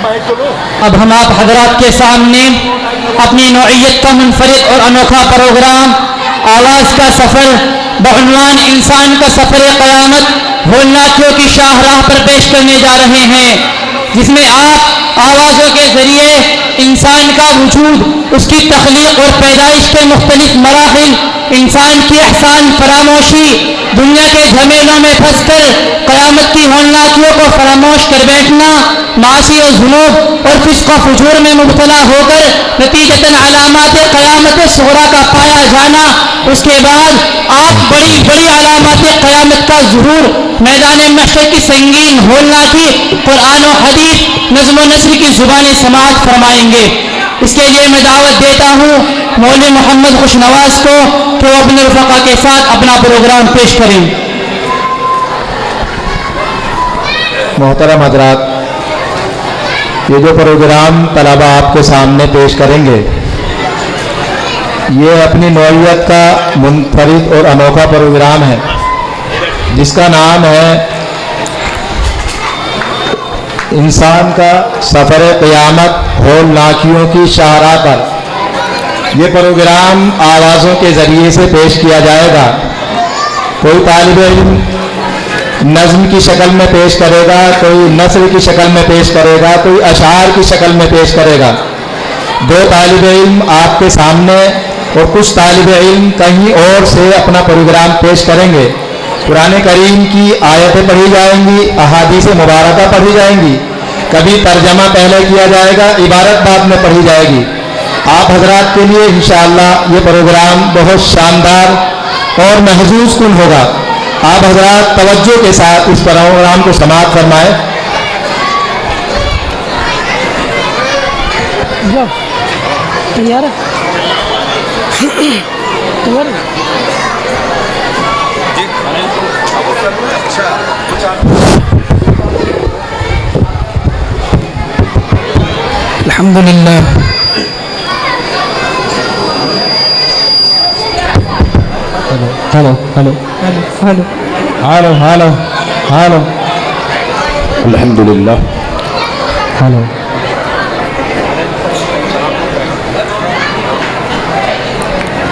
اب ہم آپ حضرات کے سامنے اپنی نوعیت کا منفرد اور انوکھا پروگرام آواز کا سفر بعنوان انسان کا سفر قیامت ہولناکیوں کی شاہراہ پر پیش کرنے جا رہے ہیں، جس میں آپ آوازوں کے ذریعے انسان کا وجود، اس کی تخلیق اور پیدائش کے مختلف مراحل، انسان کی احسان فراموشی، دنیا کے جھمیلوں میں پھنس کر قیامت کی ہولناکیوں کو فراموش کر بیٹھنا، معاصی و ذنوب اور فسق و فجور میں مبتلا ہو کر نتیجتاً علامات قیامت صغریٰ کا پایا جانا، اس کے بعد آپ بڑی بڑی علامات قیامت کا ظہور، میدان محشر کی سنگین ہولناکی قرآن و حدیث نظم و نثر کی زبان سماعت فرمائیں گے۔ اس کے لیے میں دعوت دیتا ہوں مولوی محمد خوش نواز کو کہ وہ اپنے رفقا کے ساتھ اپنا پروگرام پیش کریں۔ محترم حضرات، یہ جو پروگرام طلبہ آپ کے سامنے پیش کریں گے، یہ اپنی نوعیت کا منفرد اور انوکھا پروگرام ہے، جس کا نام ہے انسان کا سفر قیامت ہولناکیوں کی شاہراہ پر۔ یہ پروگرام آوازوں کے ذریعے سے پیش کیا جائے گا۔ کوئی طالب علم نظم کی شکل میں پیش کرے گا، کوئی نثر کی شکل میں پیش کرے گا، کوئی اشعار کی شکل میں پیش کرے گا۔ دو طالب علم آپ کے سامنے اور کچھ طالب علم کہیں اور سے اپنا پروگرام پیش کریں گے۔ قرآن کریم کی آیتیں پڑھی جائیں گی، احادیث مبارکہ پڑھی جائیں گی، کبھی ترجمہ پہلے کیا جائے گا، عبارت بعد میں پڑھی جائے گی۔ آپ حضرات کے لیے انشاءاللہ یہ پروگرام بہت شاندار اور محظوظ کن ہوگا۔ آپ حضرات توجہ کے ساتھ اس پروگرام کو سماعت فرمائیں۔ الحمدللہ۔ Hello hello hello hello hello hello الحمدللہ۔ ہلو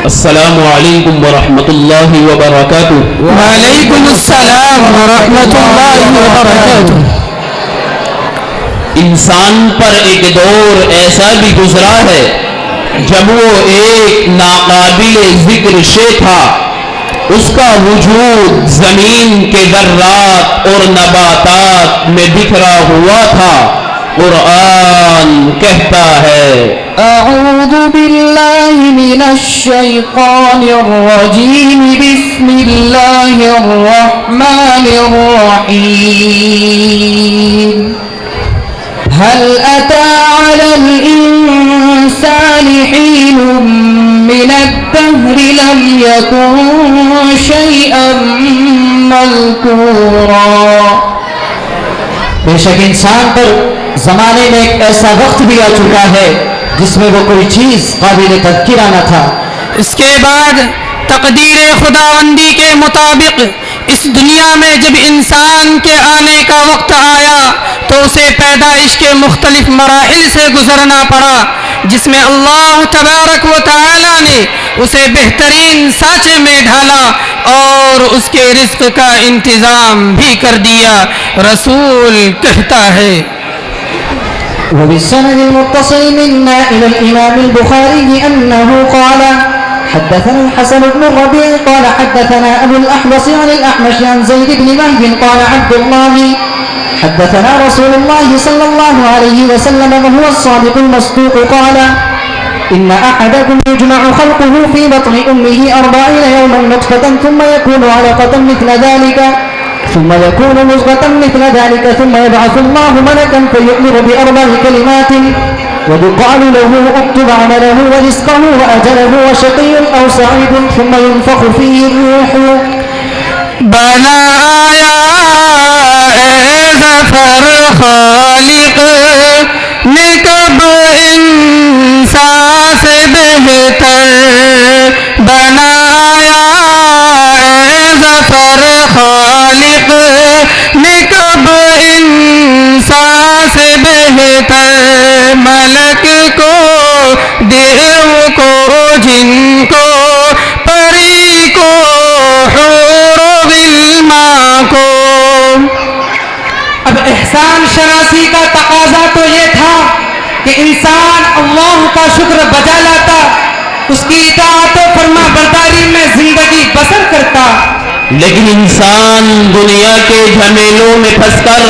السلام علیکم ورحمۃ اللہ وبرکاتہ۔ وعلیکم السلام ورحمۃ اللہ وبرکاتہ۔ انسان پر ایک دور ایسا بھی گزرا ہے جب وہ ایک ناقابل ذکر شے تھا، اس کا وجود زمین کے ذرات اور نباتات میں بکھرا ہوا تھا۔ قرآن کہتا ہے اعوذ باللہ من الشیطان الرجیم، بسم اللہ الرحمن الرحیم۔ هل أتى على الإنسان حين من الدهر لم يكن شيئا مذكورا۔ بے شک انسان پر زمانے میں ایک ایسا وقت بھی آ چکا ہے جس میں وہ کوئی چیز قابل تذکرہ نہ تھا۔ اس کے بعد تقدیر خداوندی کے مطابق اس دنیا میں جب انسان کے آنے کا وقت آیا تو اسے پیدائش کے مختلف مراحل سے گزرنا پڑا، جس میں اللہ تبارک و تعالی نے اسے بہترین سانچے میں ڈھالا اور اس کے رزق کا انتظام بھی کر دیا۔ رسول کہتا ہے وبالسند المتصل منا إلى الإمام البخاري أنه قال حدثنا الحسن بن الربيع قال حدثنا أبو الأحوص عن الأحمش عن زيد بن مهدي قال عبد الله حدثنا رسول الله صلى الله عليه وسلم وهو الصادق المصدوق قال إن أحدكم يجمع خلقه في بطن أمه 40 يوما نطفة ثم يكون علقة مثل ذلك ثم يكون مضغة مثل ذلك ثم يبعث الله ملكا فيؤمر ب4 كلمات ويقال له اكتب عمله ورزقه وأجله وشقي أو سعيد ثم ينفخ فيه الروح۔ بنایا اے ظفر خالق نے کب انسان سے بہتر بنایا، اے ظفر خالق نے کب انسان سے بہتر احسان شناسی کا تقاضا تو یہ تھا کہ انسان اللہ کا شکر بجا لاتا، اس کی اطاعت و فرما برداری میں زندگی بسر کرتا، لیکن انسان دنیا کے جھمیلوں میں پھنس کر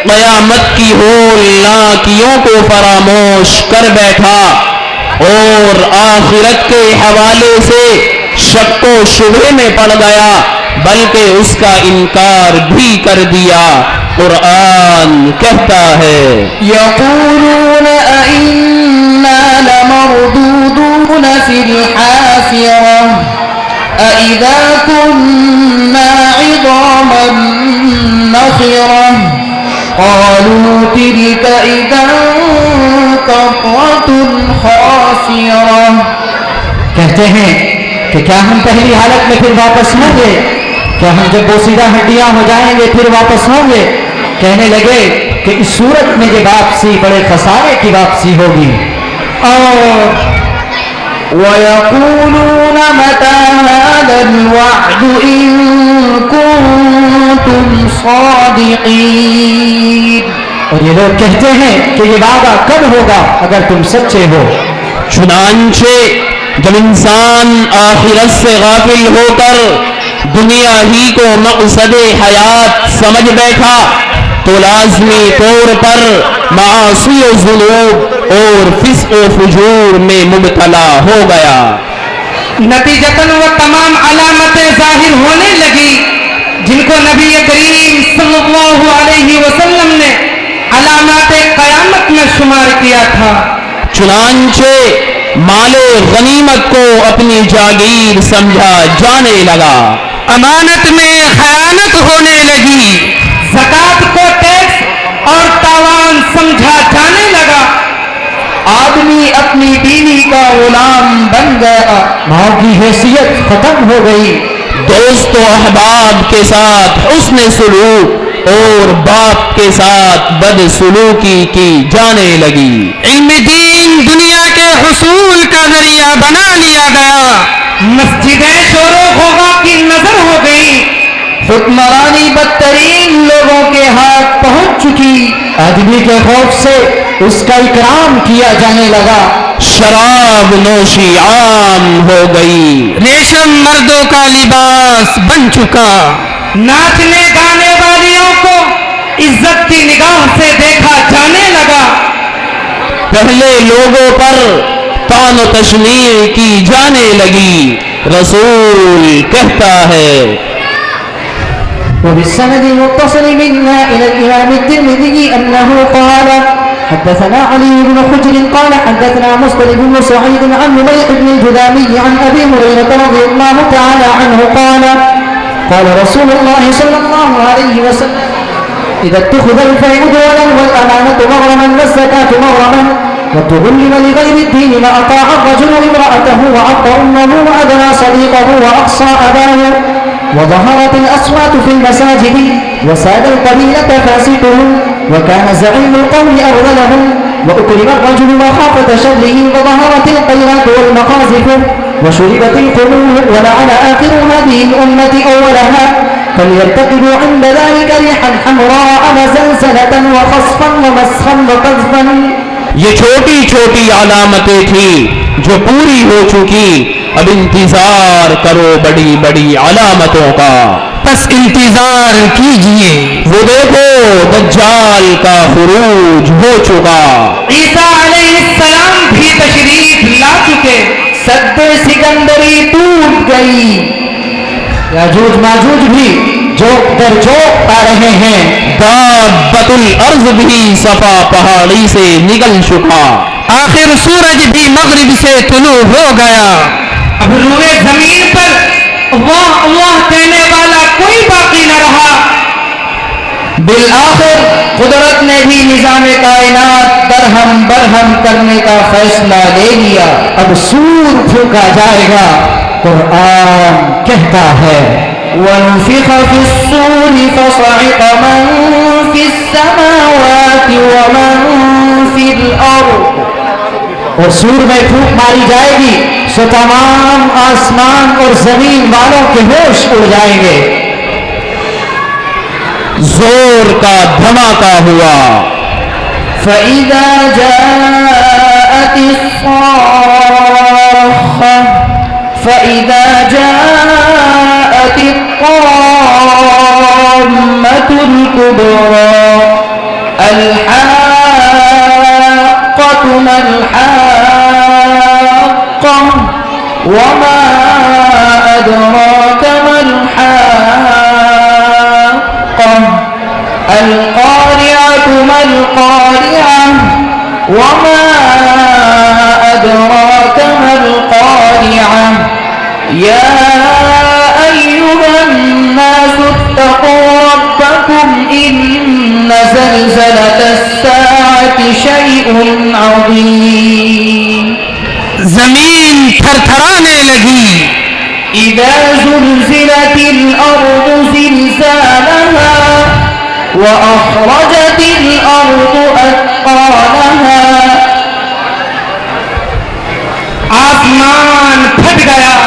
قیامت کی ہولناکیوں کو فراموش کر بیٹھا اور آخرت کے حوالے سے شک و شبہے میں پڑ گیا، بلکہ اس کا انکار بھی کر دیا۔ قرآن کہتا ہے يقولون أئنا لمردودون في الحافرة أئذا كنا عظاما نخرة قالوا تلك إذا كرة خاسرة۔ کہتے ہیں کہ کیا ہم پہلی حالت میں پھر واپس ہوں گے؟ کیا ہم جب بوسیدہ ہڈیاں ہو جائیں گے پھر واپس ہوں گے؟ کہنے لگے کہ اس صورت میں یہ واپسی بڑے خسارے کی واپسی ہوگی۔ اور وَيَقُولُونَ مَتَى هَذَا الْوَعْدُ إِن كُنتُمْ صَادِقِينَ۔ اور یہ لوگ کہتے ہیں کہ یہ وعدہ کب ہوگا اگر تم سچے ہو۔ چنانچہ جب انسان آخرت سے غافل ہو کر دنیا ہی کو مقصد حیات سمجھ بیٹھا تو لازمی طور پر معاصی و ذنوب اور فسق و فجور میں مبتلا ہو گیا۔ نتیجتاً وہ تمام علامتیں ظاہر ہونے لگی جن کو نبی کریم صلی اللہ علیہ وسلم نے علامات قیامت میں شمار کیا تھا۔ چنانچہ مال غنیمت کو اپنی جاگیر سمجھا جانے لگا، امانت میں خیانت ہونے لگی، زکوٰۃ کو ٹیکس اور تاوان سمجھا جانے لگا، آدمی اپنی بیوی کا غلام بن گیا، ماں کی حیثیت ختم ہو گئی، دوست و احباب کے ساتھ حسن سلوک اور باپ کے ساتھ بد سلوکی کی جانے لگی، علم دین دنیا کے حصول کا ذریعہ بنا لیا گیا، مسجدیں شور و غوغا کی نظر ہو گئی، حکمرانی بدترین لوگوں کے ہاتھ پہنچ چکی، آدمی کے خوف سے اس کا اکرام کیا جانے لگا، شراب نوشی عام ہو گئی، ریشم مردوں کا لباس بن چکا، ناچنے گانے والیوں کو عزت کی نگاہ سے دیکھا جانے لگا، پہلے لوگوں پر طعن و تشنیع کی جانے لگی۔ رسول کہتا ہے وبالسند المتصل منا إلى الإمام الترمذي أنه قال حدثنا علي بن حجر قال حدثنا مسلم بن سعيد عن نبيح بن الجذامي عن أبي هريرة رضي الله تعالى عنه قال رسول الله صلى الله عليه وسلم إذا اتخذ الفيء دولا والأمانة مغرما والزكاة مغرما وتغلم لغير الدين لأطاع الرجل امرأته وعق أمه وأدنى صديقه وأقصى أباه وظهرت الأصوات في المساجد وساد القبيلة فاسقهم وكان زعيم القوم أغللهم وأكرم الرجل مخافة شره وظهرت القيرات والمقاذف وشربت القلوب ولعن آخر هذه الأمة أولها فليرتقبوا عند ذلك ريحا حمراء وزلزلة وخصفا ومسخا وقذفا۔ یہ چھوٹی چھوٹی علامتیں تھیں جو پوری ہو چکی، اب انتظار کرو بڑی بڑی علامتوں کا، بس انتظار کیجئے، وہ دیکھو دجال کا خروج ہو چکا، عیسیٰ علیہ السلام بھی تشریف لا چکے، سد سکندری ٹوٹ گئی، یاجوج ماجوج بھی جوک در جوک آ رہے ہیں، دابت الارض بھی صفا پہاڑی سے نکل چکا، آخر سورج بھی مغرب سے طلوع ہو گیا، اب روئے زمین پر اللہ اللہ کہنے والا کوئی باقی نہ رہا، بالآخر قدرت نے بھی نظام کائنات درہم برہم کرنے کا فیصلہ لے لیا، اب سور پھونکا جائے گا۔ قرآن کہتا ہے وَنُفِخَ فِي الصُّورِ فَصَعِقَ مَن فِي السَّمَاوَاتِ وَمَن فِي الْأَرْضِ، اور سور میں پھونک ماری جائے گی سو تمام آسمان اور زمین والوں کے ہوش اڑ جائیں گے۔ زور کا دھماکہ ہوا. فإذا جاءت الصاخة فإذا جاءت الطامة الكبرى الحاقة ما الحاقة وما أدراك ما الحاقة القارعة ما القارعة وما أدراك ما القارعة يا أيها الناس اتقوا ربكم إن زلزلة الساعة شيء عظيم. زمین تھر تھرانے لگی. إذا زلزلت الأرض زلزالها وأخرجت الأرض أثقالها. آسمان پھٹ گیا.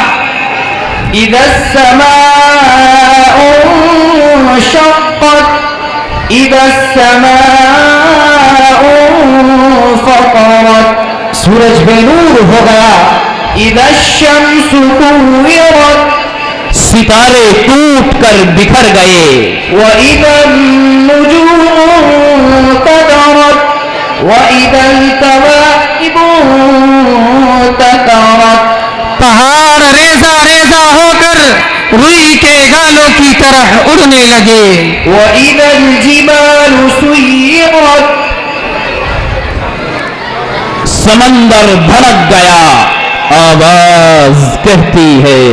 إذا السماء انشقت إذا السماء انفطرت. سورج بے نور ہو گیا. إذا الشمس كورت ستارے ٹوٹ کر بکھر گئے. وإذا النجوم انكدرت وإذا الكواكب انتثرت. پہاڑ ریزہ ریزہ ہو کر روئی کے گالوں کی طرح اڑنے لگے. وإذا الجبال سيرت سمندر بھڑک گیا. آواز کہتی ہے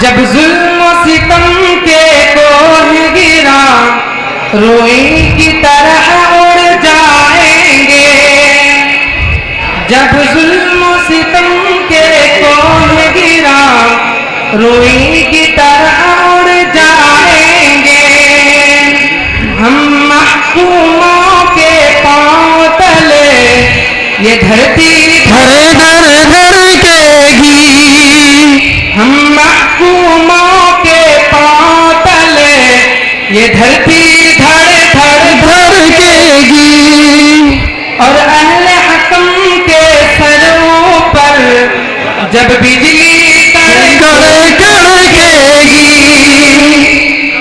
جب ظلم و ستم کے کوہ گرا روئی کی طرح اڑ جائیں گے. جب ظلم و ستم کے کوہ گرا روئی کی طرح اڑ جائیں گے. ہم محکوموں کے پاؤں تلے یہ دھرتی دھر دھر دھر کے گی. ہم محکوموں کے پاؤں تلے یہ دھرتی دھڑ دھڑ دھڑ کے گی. اور اہل حکم کے سروں پر جب بجلی کڑ کڑ کے گی.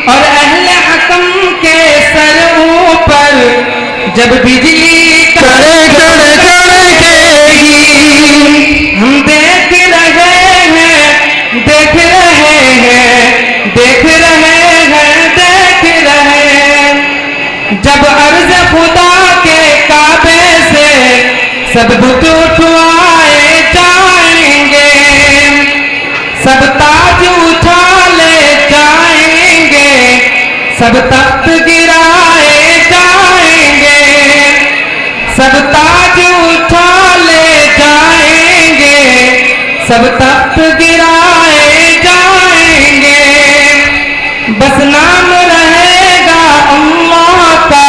اور اہل حکم کے سروں پر جب بجلی کڑ کڑ کڑ کے گی. ہم دیکھ رہے ہیں دیکھ رہے ہیں دیکھ رہے ہیں دیکھ رہے ہیں. جب عرض خدا کے کعبے سے سب بت اٹھوائے جائیں گے. سب تاج اچھالے جائیں گے. سب تخت گرائے جائیں گے. سب تاج اچھالے جائیں گے. سب تخت گرائے جائیں گے. بس نام رہے گا اللہ کا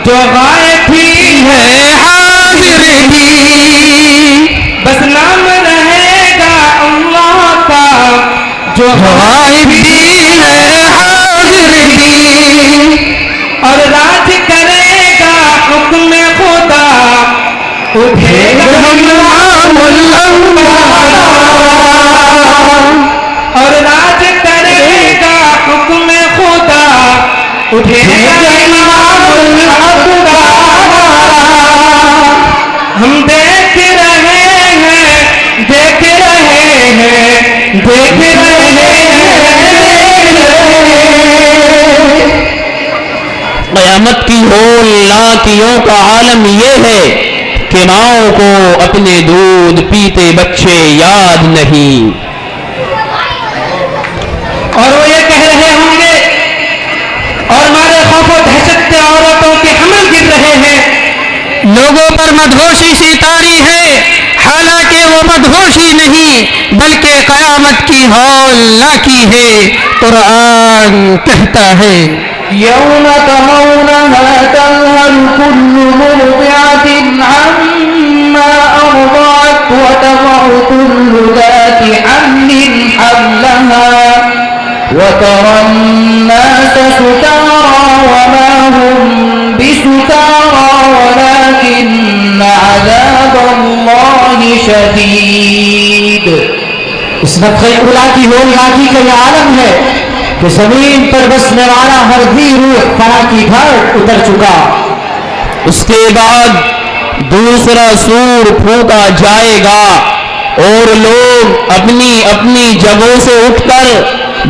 جو غائب بھی ہے حاضر بھی. بس نام رہے گا اللہ کا جو غائب بھی ہے حاضر بھی. اور راج کرے گا حکم خدا اٹھے گا امام الانبیاء. اور راج کرے گا حکم خدا اٹھے گا امام الانبیاء. ہم دیکھ رہے ہیں دیکھ رہے ہیں دیکھ رہے ہیں. قیامت کی ہول لاکیوں کا عالم یہ ہے کہ ماؤں کو اپنے دودھ پیتے بچے یاد نہیں. اور وہ یہ کہہ رہے ہوں گے اور ہمارے خوف و دہشت سے عورتوں کے حمل گر رہے ہیں. لوگوں پر مدہوشی سی طاری ہے حالانکہ وہ مدہوشی نہیں بلکہ قیامت کی ہول لاکی ہے. قرآن کہتا ہے يوم ترونها تذهل كل مرضعة عما أرضعت وتضع كل ذات حمل حملها وترى الناس نفخہ اولا کی ہولناکی کا یہ عالم ہے کہ زمین پر بسنے والا ہر بھی روح فنا کی گھاٹ اتر چکا. اس کے بعد دوسرا سور پھونکا جائے گا اور لوگ اپنی اپنی جگہوں سے اٹھ کر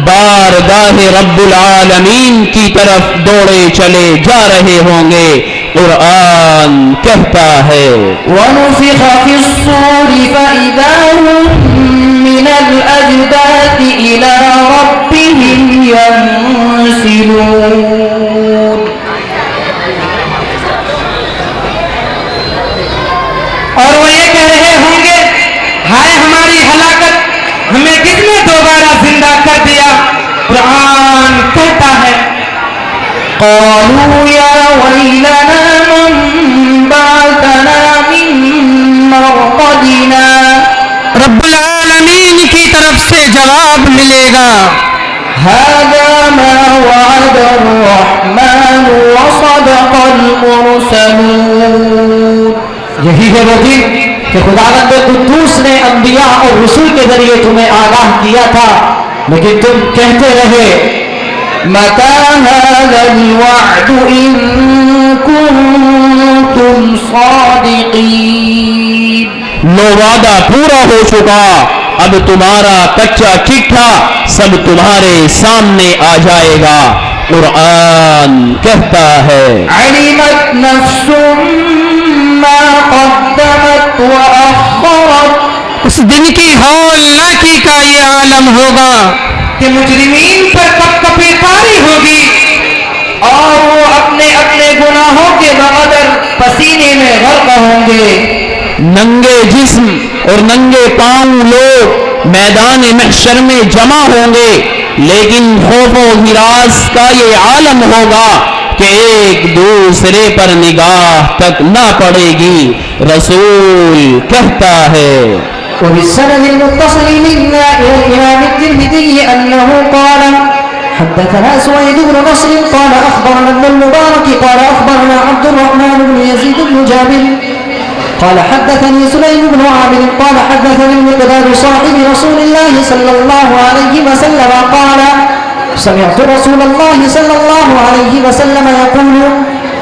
بارگاہ رب العالمین کی طرف دوڑے چلے جا رہے ہوں گے. قرآن کہتا ہے ونفخ في الصور فإذا هم من الأجداث إلى ربهم ينسلون. اور وہ یہ کہہ رہے ہوں گے ہائے ہماری ہلاکت, ہمیں کس نے دوبارہ زندہ کر دیا. قرآن کہتا ہے قالوا يا ويلنا من بعثنا من مرقدنا. رب العالمین کی طرف سے جواب ملے گا هذا ما وعد الرحمن وصدق المرسلون. یہی ہے وہ دن کہ خداوند قدوس نے انبیاء اور رسول کے ذریعے تمہیں آگاہ کیا تھا, لیکن تم کہتے رہے متى هذا الوعد إن كنتم صادقين. لو وعدہ پورا ہو چکا, اب تمہارا کچا چٹھا سب تمہارے سامنے آ جائے گا. قرآن کہتا ہے علمت نفس ما قدمت وأخرت. اس دن کی ہولناکی کا یہ عالم ہوگا کہ مجرمین پر کب کبھی طاری ہوگی اور وہ اپنے اپنے گناہوں کے بقدر پسینے میں غرق ہوں گے. ننگے جسم اور ننگے پاؤں لوگ میدان محشر میں جمع ہوں گے, لیکن خوف و ہراس کا یہ عالم ہوگا کہ ایک دوسرے پر نگاہ تک نہ پڑے گی. رسول کہتا ہے وبالسند المتصل منا إلى الإمام الترمذي أنه قال حدثنا سويد بن نصر قال أخبرنا ابن المبارك قال أخبرنا عبد الرحمن بن يزيد بن جابر قال حدثني سليم بن عامر قال حدثني المقداد صاحب رسول الله صلى الله عليه وسلم قال سمعت رسول الله صلى الله عليه وسلم يقول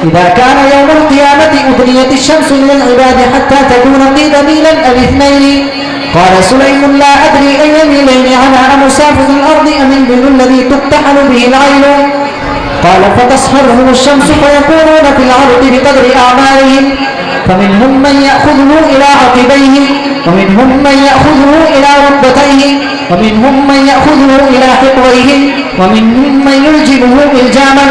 إذا كان يوم القيامة أدنيت الشمس من العباد حتى تكون قيد ميلا أو اثنين. قال سليم لا أدري أي ميلين أنا مسافر الأرض أم الميل الذي تقتحل به العين. قال فتصهرهم الشمس فيكونون في الأرض بقدر أعمالهم فمنهم من يأخذه إلى عقبيه ومنهم من يأخذه إلى ركبتيه ومنهم من يأخذه إلى حقويه ومنهم من يلجمه إلجاما.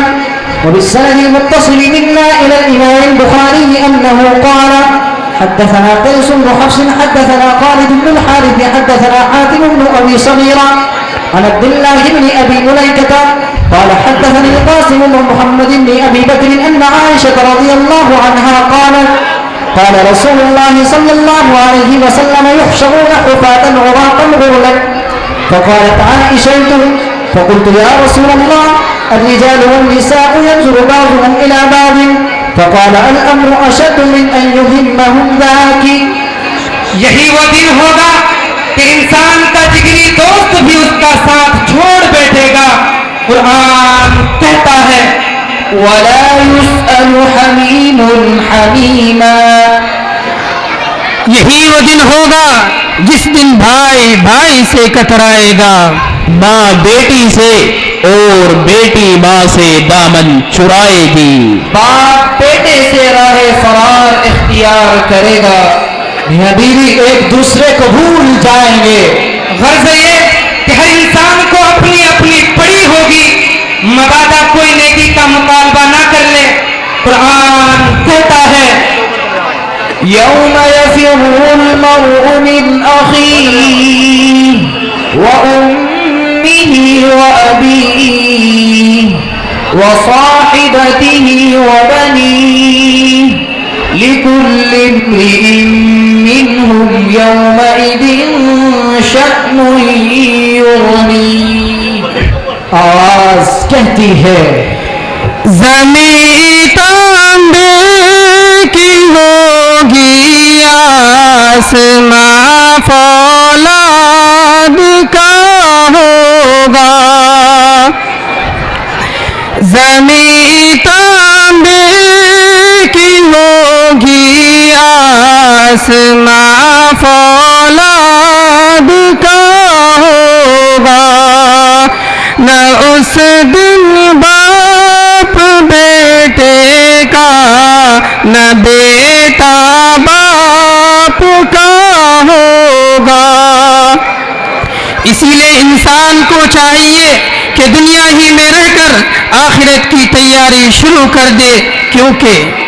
وبالسند المتصل منا إلى الإمام البخاري أنه قال حدثنا قيس بن حفص حدثنا خالد بن الحارث حدثنا حاتم بن أبي صغيرة عن عبد الله بن أبي مليكة قال حدثني القاسم بن محمد بن أبي بكر أن عائشة رضي الله عنها قالت قال رسول الله صلى الله عليه وسلم يحشرون حفاة عراقا غرلا. فقالت عائشة فقلت يا رسول الله الرجال والنساء ينظر بعضهم إلى بعض. فقال الأمر أشد من أن يهمهم ذاك. یہی وہ دن ہوگا کہ انسان کا جگری دوست بھی اس کا ساتھ چھوڑ بیٹھے گا. قرآن کہتا ہے ولا يسأل حميم حميما. یہی وہ دن ہوگا جس دن بھائی بھائی سے کترائے گا, ماں بیٹی سے اور بیٹی ماں سے دامن چرائے گی. باپ بیٹے سے راہ فرار اختیار کرے گا. میاں بیوی ایک دوسرے کو بھول جائیں گے. غرض یہ کہ ہر انسان کو اپنی اپنی پڑی ہوگی, مبادا کوئی نیکی کا مطالبہ نہ کر لے. قرآن کہتا ہے يوم يفر المرء من أخيه وأمه وأبيه وصاحبته وبنيه لكل امرئ منهم يومئذ شأن يغنيه. آواز کہتی ہے زمین تانبے کی ہوگی آسماں فولاد آسماں فولاد کا ہوگا، نہ اس دن باپ بیٹے کا، نہ بیٹا باپ کا ہوگا۔ اسی لیے انسان کو چاہیے کہ دنیا ہی میں رہ کر آخرت کی تیاری شروع کر دے، کیونکہ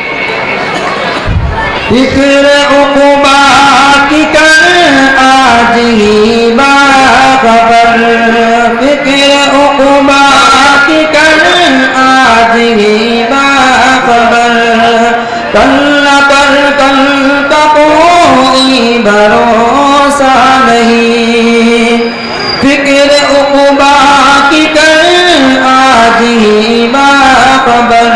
فکر عقبا کی کر آج ہی باخبر، فکر عقبا کی کر آج ہی باخبر، کل نہ کر کل کا کوئی بھروسہ نہیں، فکر عقبا کی کر آج ہی باخبر،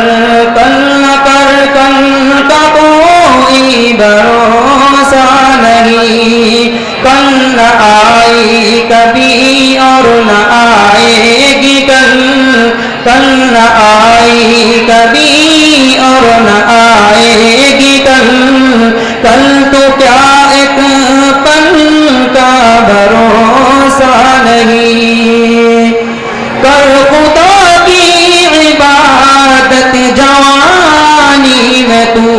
کل نہ کر کل کا کوئی بھروسہ نہیں، کل نہ آئی کبھی اور نہ آئے گی کل، کل نہ آئی کبھی اور نہ آئے گی کل، کل تو کیا ایک پل کا بھروسہ نہیں، کر خدا کی عبادت جوانی میں تو،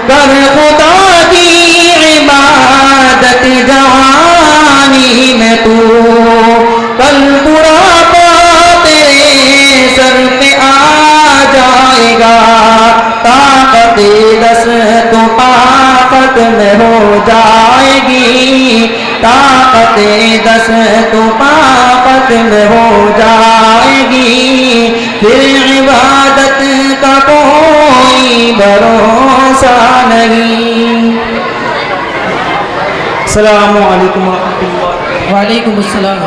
کر خدا کی عبادت جوانی میں تو، کل بڑھاپا تیرے سر پہ آ جائے گا، طاقت دست تو طاقت میں ہو جائے گی، طاقت دست تو طاقت میں ہو جائے گی، پھر عبادت کا کوئی بھروسہ نہیں۔ السلام علیکم ورحمۃ اللہ۔ وعلیکم السلام۔